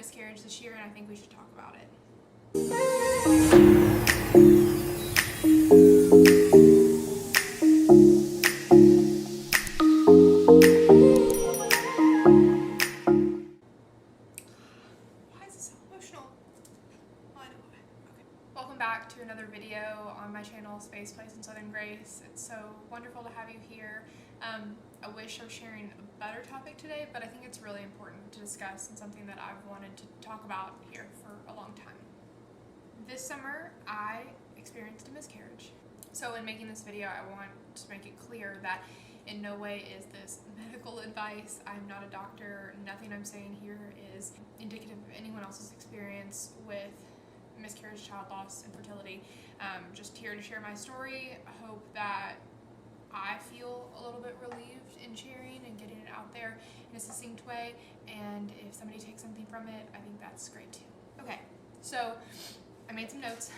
miscarriage this year, and I think we should talk about it. Why is this so emotional? Oh, I know why. Okay. Welcome back to another video on my channel, Space Place in Southern Grace. It's so wonderful to have you here. I wish I was sharing a better topic today, but I think it's really important to discuss and something that I've wanted to talk about here for a long time. This summer, I experienced a miscarriage. So in making this video, I want to make it clear that in no way is this medical advice. I'm not a doctor. Nothing I'm saying here is indicative of anyone else's experience with miscarriage, child loss, infertility. Just here to share my story. I hope that I feel a little bit relieved in sharing and getting it out there in a succinct way, and if somebody takes something from it, I think that's great too. Okay, so I made some notes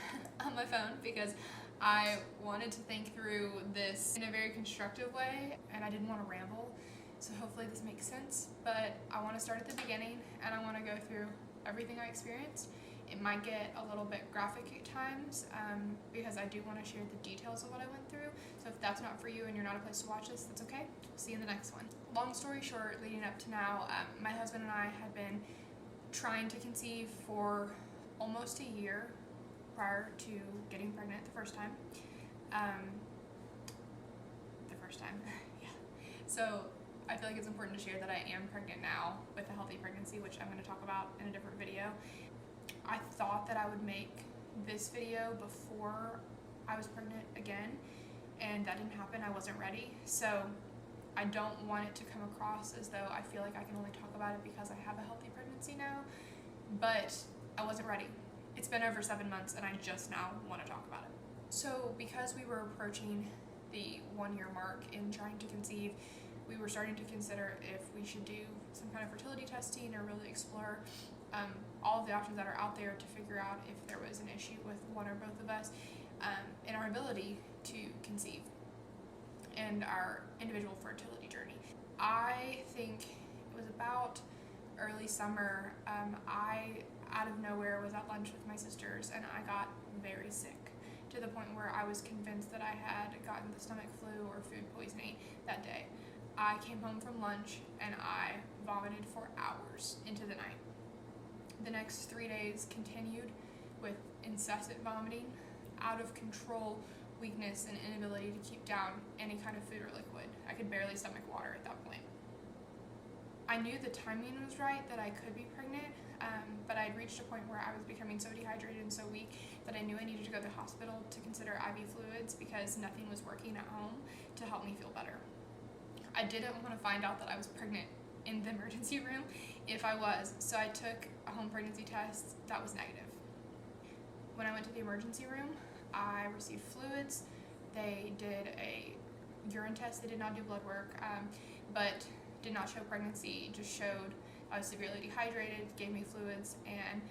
on my phone because I wanted to think through this in a very constructive way, and I didn't want to ramble, so hopefully this makes sense. But I want to start at the beginning, and I want to go through everything I experienced. It might get a little bit graphic at times because I do want to share the details of what I went through. So if that's not for you and you're not a place to watch this, that's okay. We'll see you in the next one. Long story short, leading up to now, my husband and I had been trying to conceive for almost a year prior to getting pregnant the first time. Yeah. So I feel like it's important to share that I am pregnant now with a healthy pregnancy, which I'm going to talk about in a different video. I thought that I would make this video before I was pregnant again, and that didn't happen. I wasn't ready. So I don't want it to come across as though I feel like I can only talk about it because I have a healthy pregnancy now, but I wasn't ready. It's been over 7 months and I just now want to talk about it. So because we were approaching the 1-year mark in trying to conceive, we were starting to consider if we should do some kind of fertility testing or really explore all of the options that are out there to figure out if there was an issue with one or both of us in our ability to conceive and our individual fertility journey. I think it was about early summer, I out of nowhere was at lunch with my sisters and I got very sick to the point where I was convinced that I had gotten the stomach flu or food poisoning that day. I came home from lunch and I vomited for hours into the night. The next 3 days continued with incessant vomiting, out of control weakness, and inability to keep down any kind of food or liquid. I could barely stomach water at that point. I knew the timing was right, that I could be pregnant, but I had reached a point where I was becoming so dehydrated and so weak that I knew I needed to go to the hospital to consider IV fluids because nothing was working at home to help me feel better. I didn't want to find out that I was pregnant in the emergency room if I was, so I took a home pregnancy test that was negative. When I went to the emergency room, I received fluids. They did a urine test. They did not do blood work, but did not show pregnancy, just showed I was severely dehydrated, gave me fluids and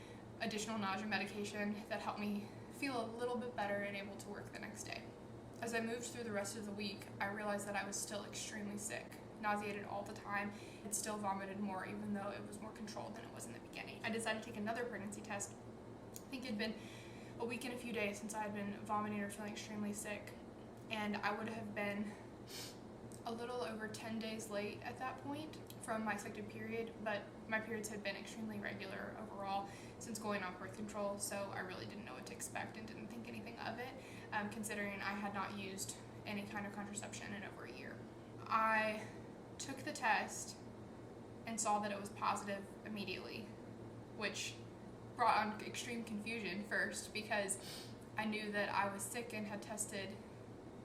additional nausea medication that helped me feel a little bit better and able to work the next day. As I moved through the rest of the week, I realized that I was still extremely sick, nauseated all the time, and still vomited more even though it was more controlled than it was in the beginning. I decided to take another pregnancy test. I think it had been a week and a few days since I had been vomiting or feeling extremely sick, and I would have been a little over 10 days late at that point from my expected period, but my periods had been extremely regular overall since going off birth control, so I really didn't know what to expect and didn't think anything of it, considering I had not used any kind of contraception in over a year. I took the test and saw that it was positive immediately, which brought on extreme confusion first because I knew that I was sick and had tested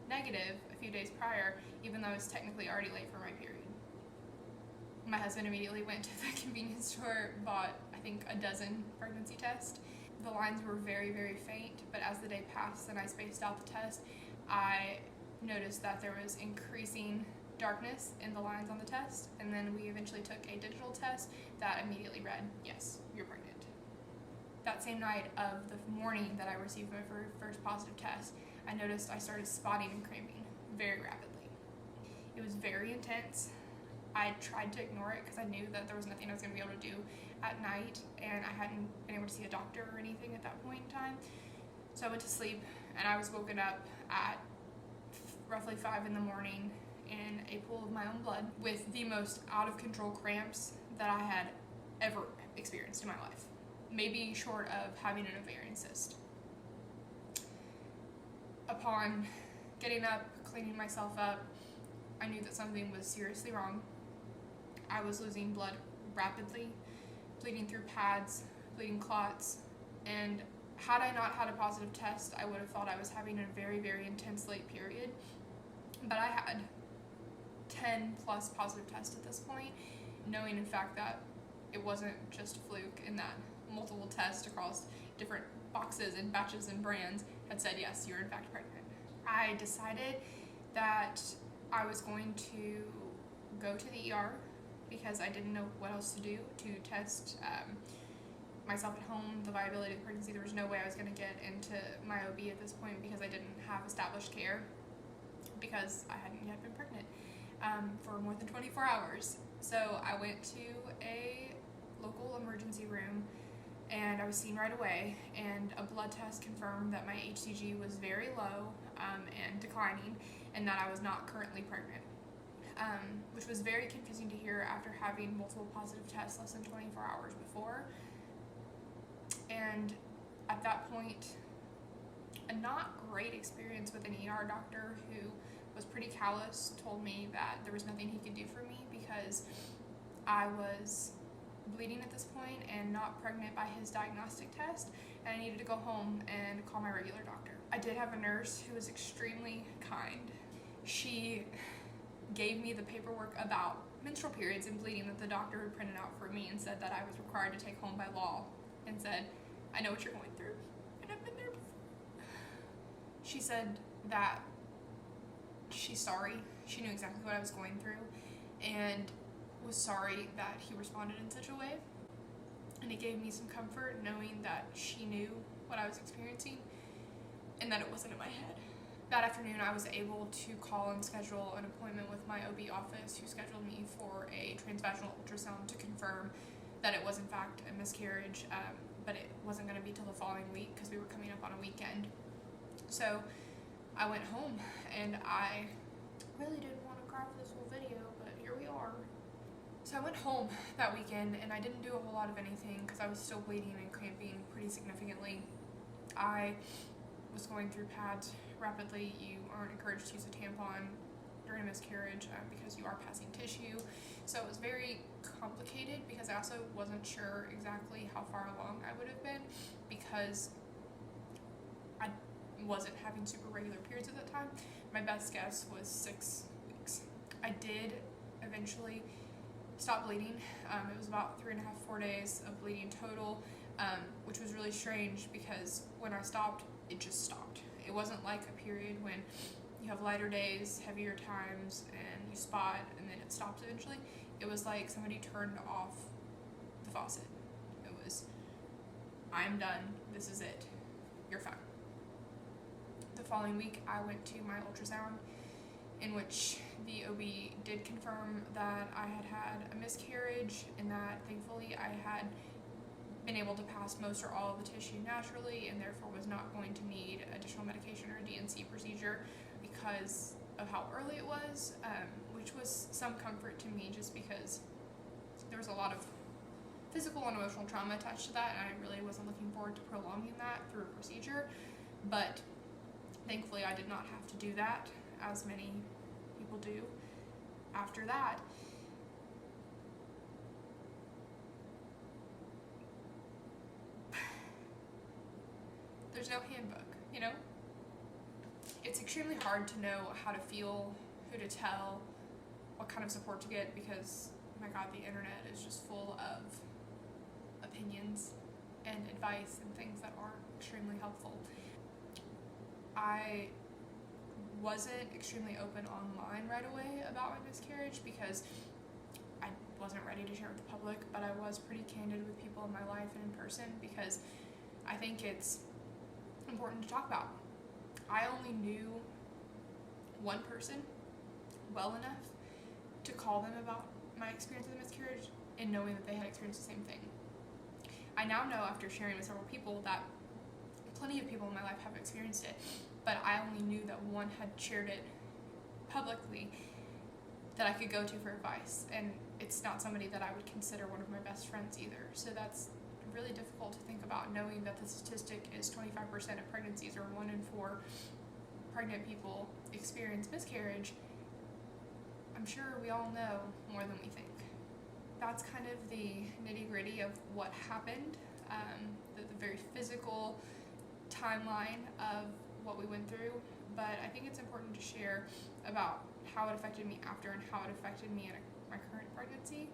negative a few days prior, even though I was technically already late for my period. My husband immediately went to the convenience store, bought I think a dozen pregnancy tests. The lines were very, very faint, but as the day passed and I spaced out the test, I noticed that there was increasing darkness in the lines on the test, and then we eventually took a digital test that immediately read, yes, you're pregnant. That same night of the morning that I received my first positive test, I noticed I started spotting and cramping very rapidly. It was very intense. I tried to ignore it because I knew that there was nothing I was going to be able to do at night, and I hadn't been able to see a doctor or anything at that point in time. So I went to sleep, and I was woken up at roughly 5 in the morning in a pool of my own blood with the most out of control cramps that I had ever experienced in my life, maybe short of having an ovarian cyst. Upon getting up, cleaning myself up, I knew that something was seriously wrong. I was losing blood rapidly, bleeding through pads, bleeding clots, and had I not had a positive test, I would have thought I was having a very, very intense late period. But I had 10 plus positive tests at this point, knowing in fact that it wasn't just a fluke, and that multiple tests across different boxes and batches and brands had said, yes, you're in fact pregnant. I decided that I was going to go to the ER because I didn't know what else to do to test myself at home, the viability of the pregnancy. There was no way I was going to get into my OB at this point because I didn't have established care, because I hadn't yet been pregnant for more than 24 hours. So I went to a local emergency room, and I was seen right away, and a blood test confirmed that my HCG was very low and declining, and that I was not currently pregnant, which was very confusing to hear after having multiple positive tests less than 24 hours before. And at that point, a not great experience with an ER doctor who was pretty callous told me that there was nothing he could do for me because I was bleeding at this point and not pregnant by his diagnostic test, and I needed to go home and call my regular doctor. I did have a nurse who was extremely kind. She gave me the paperwork about menstrual periods and bleeding that the doctor had printed out for me and said that I was required to take home by law, and said, I know what you're going through, and I've been there before. She said that she's sorry. She knew exactly what I was going through and was sorry that he responded in such a way. And it gave me some comfort knowing that she knew what I was experiencing and that it wasn't in my head. That afternoon, I was able to call and schedule an appointment with my OB office, who scheduled me for a transvaginal ultrasound to confirm that it was in fact a miscarriage, but it wasn't going to be till the following week because we were coming up on a weekend. So I went home, and I really didn't want to cry for this whole video, but here we are. So I went home that weekend, and I didn't do a whole lot of anything because I was still bleeding and cramping pretty significantly. I was going through pads rapidly. You aren't encouraged to use a tampon during a miscarriage because you are passing tissue. So it was very complicated because I also wasn't sure exactly how far along I would have been because I wasn't having super regular periods at that time. My best guess was 6 weeks. I did eventually stop bleeding. It was about 3.5, 4 days of bleeding total, which was really strange because when I stopped, it just stopped. It wasn't like a period when you have lighter days, heavier times, and you spot, and then it stops eventually. It was like somebody turned off the faucet. It was, I'm done, this is it, you're fine. The following week, I went to my ultrasound, in which the OB did confirm that I had had a miscarriage, and that thankfully I had been able to pass most or all of the tissue naturally, and therefore was not going to need additional medication or a DNC procedure because of how early it was, which was some comfort to me just because there was a lot of physical and emotional trauma attached to that, and I really wasn't looking forward to prolonging that through a procedure. But thankfully I did not have to do that, as many people do after that. There's no handbook, you know? It's extremely hard to know how to feel, who to tell, what kind of support to get, because, oh my God, the internet is just full of opinions and advice and things that aren't extremely helpful. I wasn't extremely open online right away about my miscarriage because I wasn't ready to share with the public, but I was pretty candid with people in my life and in person because I think it's important to talk about. I only knew one person well enough to call them about my experience with the miscarriage and knowing that they had experienced the same thing. I now know after sharing with several people that plenty of people in my life have experienced it, but I only knew that one had shared it publicly that I could go to for advice, and it's not somebody that I would consider one of my best friends either. So that's really difficult to think about, knowing that the statistic is 25% of pregnancies, or 1 in 4 pregnant people experience miscarriage. I'm sure we all know more than we think. That's kind of the nitty-gritty of what happened, the very physical timeline of what we went through, but I think it's important to share about how it affected me after and how it affected me in my current pregnancy.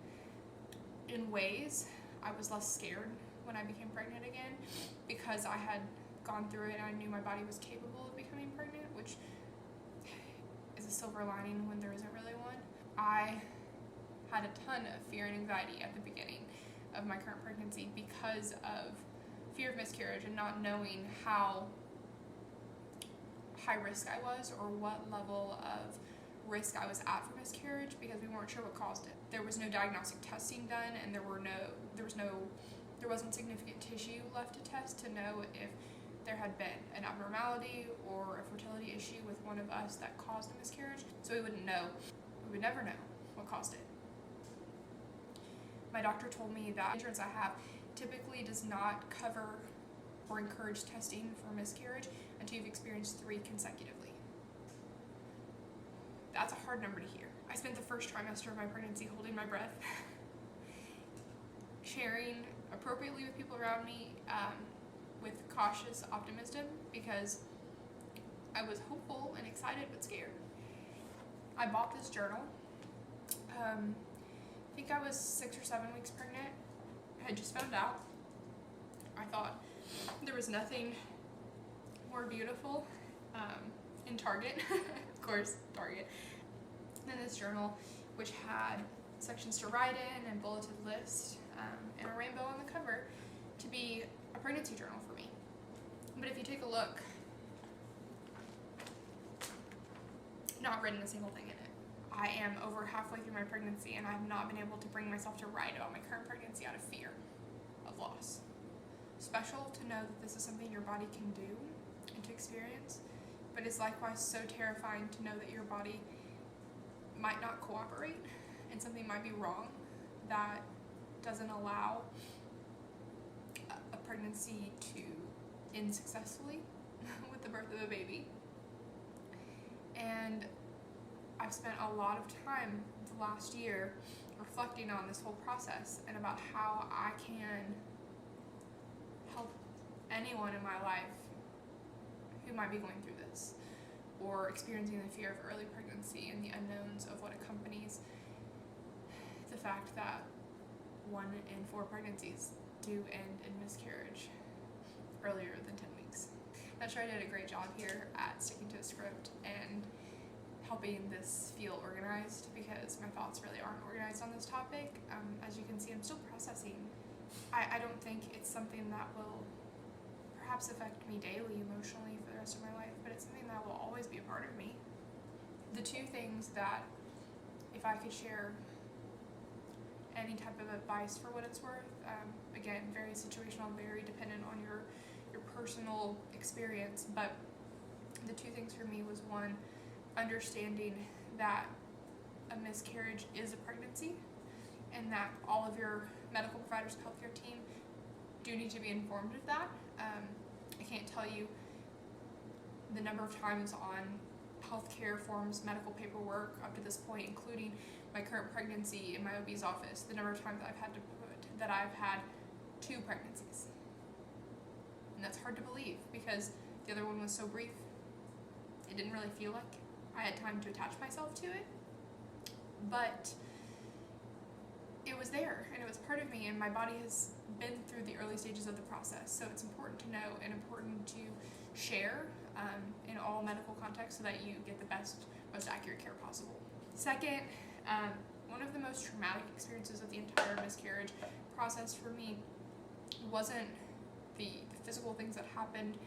In ways, I was less scared when I became pregnant again, because I had gone through it and I knew my body was capable of becoming pregnant, which is a silver lining when there isn't really one. I had a ton of fear and anxiety at the beginning of my current pregnancy because of fear of miscarriage and not knowing how high risk I was, or what level of risk I was at for miscarriage, because we weren't sure what caused it. There was no diagnostic testing done, and there wasn't significant tissue left to test to know if there had been an abnormality or a fertility issue with one of us that caused the miscarriage. So we wouldn't know. We would never know what caused it. My doctor told me that the insurance I have typically does not cover or encourage testing for miscarriage until you've experienced 3 consecutively. That's a hard number to hear. I spent the first trimester of my pregnancy holding my breath, sharing appropriately with people around me, with cautious optimism, because I was hopeful and excited but scared. I bought this journal. I think I was 6 or 7 weeks pregnant. I had just found out. I thought there was nothing more beautiful in Target, of course, Target, than this journal, which had sections to write in and bulleted lists, and a rainbow on the cover, to be a pregnancy journal for me. But if you take a look, not written a single thing in it. I am over halfway through my pregnancy, and I have not been able to bring myself to write about my current pregnancy out of fear of loss. Special to know that this is something your body can do and to experience, but it's likewise so terrifying to know that your body might not cooperate and something might be wrong that doesn't allow a pregnancy to end successfully with the birth of a baby. And I've spent a lot of time the last year reflecting on this whole process and about how I can help anyone in my life who might be going through this or experiencing the fear of early pregnancy and the unknowns of what accompanies the fact that 1 in 4 pregnancies do end in miscarriage earlier than 10 weeks. Not sure I did a great job here at sticking to the script and helping this feel organized, because my thoughts really aren't organized on this topic. As you can see, I'm still processing. I don't think it's something that will perhaps affect me daily emotionally for the rest of my life, but it's something that will always be a part of me. The 2 things that, if I could share any type of advice for what it's worth, again, very situational, very dependent on your personal experience, but the 2 things for me was, 1, understanding that a miscarriage is a pregnancy, and that all of your medical providers, healthcare team, do need to be informed of that. I can't tell you the number of times on healthcare forms, medical paperwork up to this point, including my current pregnancy in my OB's office, the number of times I've had to put that I've had 2 pregnancies. And that's hard to believe, because the other one was so brief. It didn't really feel like I had time to attach myself to it, but it was there and it was part of me, and my body has been through the early stages of the process, so it's important to know and important to share in all medical contexts so that you get the best, most accurate care possible. Second, one of the most traumatic experiences of the entire miscarriage process for me wasn't the physical things that happened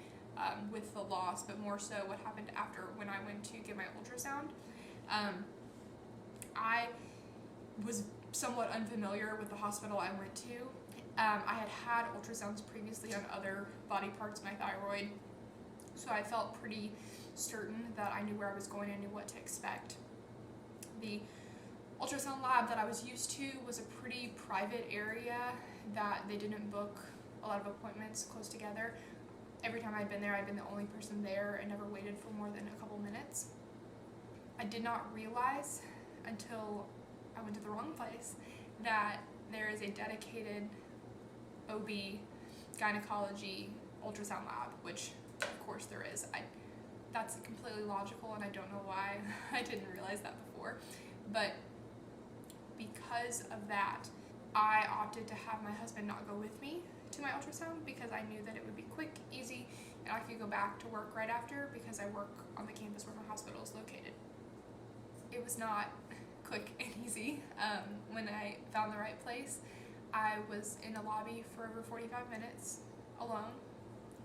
with the loss, but more so what happened after, when I went to get my ultrasound. I was somewhat unfamiliar with the hospital I went to, I had had ultrasounds previously on other body parts of my thyroid, so I felt pretty certain that I knew where I was going and knew what to expect. The ultrasound lab that I was used to was a pretty private area that they didn't book a lot of appointments close together. Every time I'd been there, I'd been the only person there and never waited for more than a couple minutes. I did not realize until I went to the wrong place that there is a dedicated OB gynecology ultrasound lab, which of course there is. That's completely logical, and I don't know why I didn't realize that before. But because of that, I opted to have my husband not go with me to my ultrasound because I knew that it would be quick, easy, and I could go back to work right after because I work on the campus where my hospital is located. It was not quick and easy. When I found the right place, I was in a lobby for over 45 minutes alone.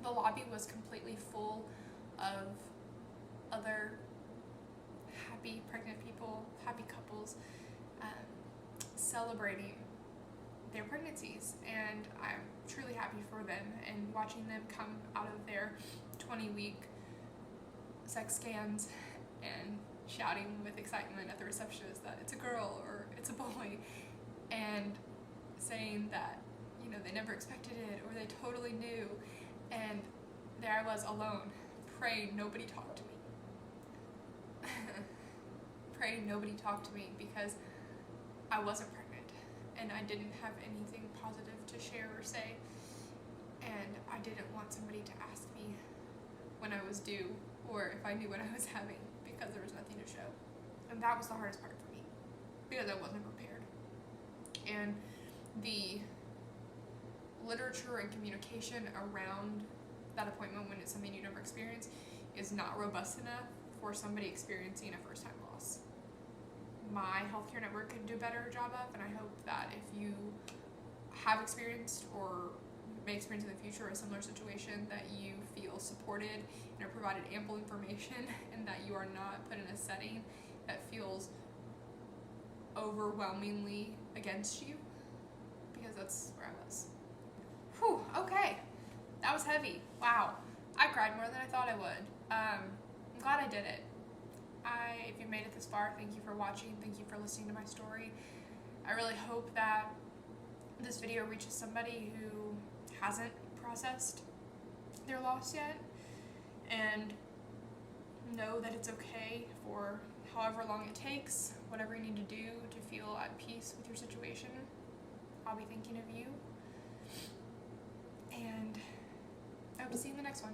The lobby was completely full of other happy pregnant people, happy couples, celebrating their pregnancies, and I'm truly happy for them, and watching them come out of their 20-week sex scans and shouting with excitement at the receptionist that it's a girl or it's a boy, and saying that, you know, they never expected it or they totally knew, and there I was alone, praying nobody talked to me. Praying nobody talked to me because I wasn't pregnant and I didn't have anything positive to share or say, and I didn't want somebody to ask me when I was due or if I knew what I was having because there was nothing to show. And that was the hardest part for me because I wasn't prepared. And the literature and communication around that appointment when it's something you never experienced is not robust enough for somebody experiencing a first-time loss. My healthcare network could do a better job of, and I hope that if you have experienced or may experience in the future a similar situation, that you feel supported and are provided ample information, and that you are not put in a setting that feels overwhelmingly against you, because that's where I was. Whew, okay. That was heavy. Wow. I cried more than I thought I would. I'm glad I did it. If you made it this far, thank you for watching. Thank you for listening to my story. I really hope that this video reaches somebody who hasn't processed their loss yet, and know that it's okay for however long it takes, whatever you need to do to feel at peace with your situation. I'll be thinking of you, and I hope to see you in the next one.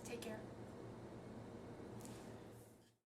Take care.